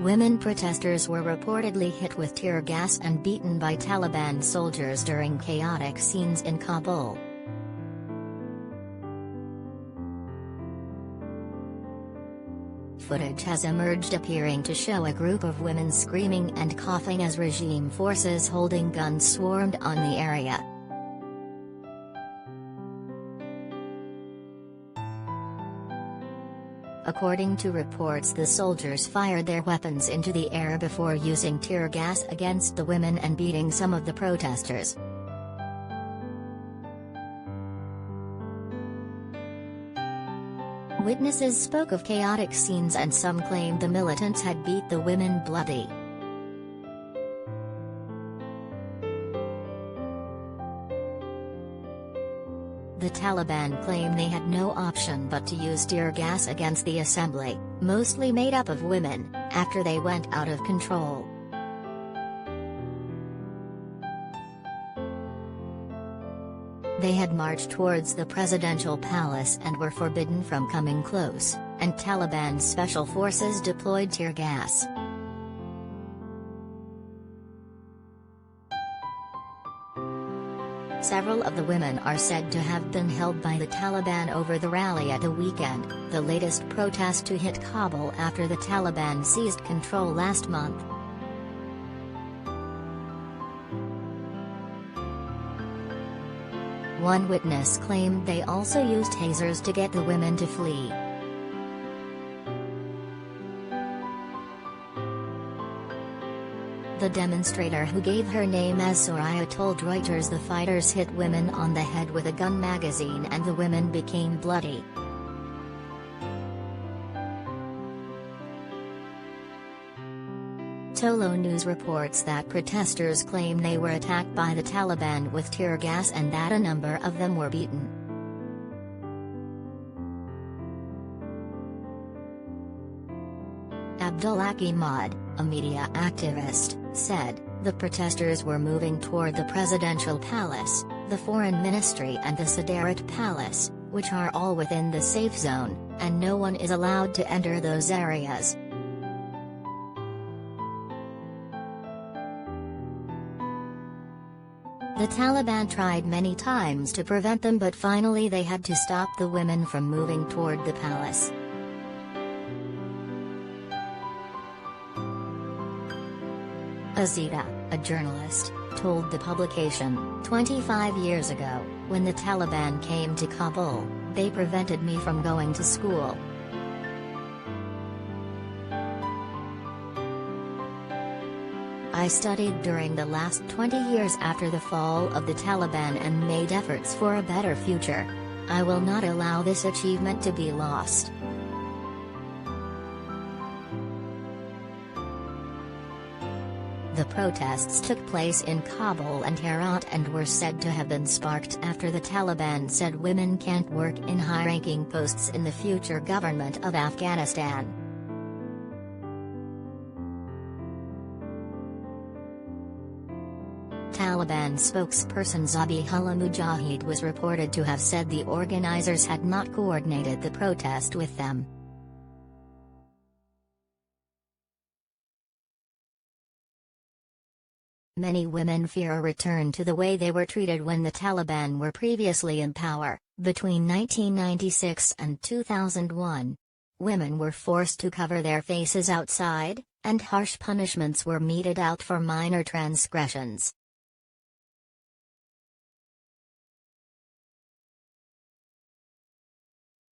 Women protesters were reportedly hit with tear gas and beaten by Taliban soldiers during chaotic scenes in Kabul. Footage has emerged appearing to show a group of women screaming and coughing as regime forces holding guns swarmed on the area. According to reports, the soldiers fired their weapons into the air before using tear gas against the women and beating some of the protesters. Witnesses spoke of chaotic scenes and some claimed the militants had beat the women bloody. The Taliban claim they had no option but to use tear gas against the assembly, mostly made up of women, after they went out of control. They had marched towards the presidential palace and were forbidden from coming close, and Taliban special forces deployed tear gas. Several of the women are said to have been held by the Taliban over the rally at the weekend, the latest protest to hit Kabul after the Taliban seized control last month. One witness claimed they also used tasers to get the women to flee. The demonstrator, who gave her name as Soraya, told Reuters the fighters hit women on the head with a gun magazine and the women became bloody. Tolo News reports that protesters claim they were attacked by the Taliban with tear gas and that a number of them were beaten. Abdullah Ahmad, a media activist, said, "The protesters were moving toward the presidential palace, the foreign ministry and the Sadarat palace, which are all within the safe zone, and no one is allowed to enter those areas." The Taliban tried many times to prevent them, but finally they had to stop the women from moving toward the palace. Azita, a journalist, told the publication, "25 years ago, when the Taliban came to Kabul, they prevented me from going to school. I studied during the last 20 years after the fall of the Taliban and made efforts for a better future. I will not allow this achievement to be lost." The protests took place in Kabul and Herat and were said to have been sparked after the Taliban said women can't work in high-ranking posts in the future government of Afghanistan. Taliban spokesperson Zabihullah Mujahid was reported to have said the organizers had not coordinated the protest with them. Many women fear a return to the way they were treated when the Taliban were previously in power. Between 1996 and 2001, women were forced to cover their faces outside, and harsh punishments were meted out for minor transgressions.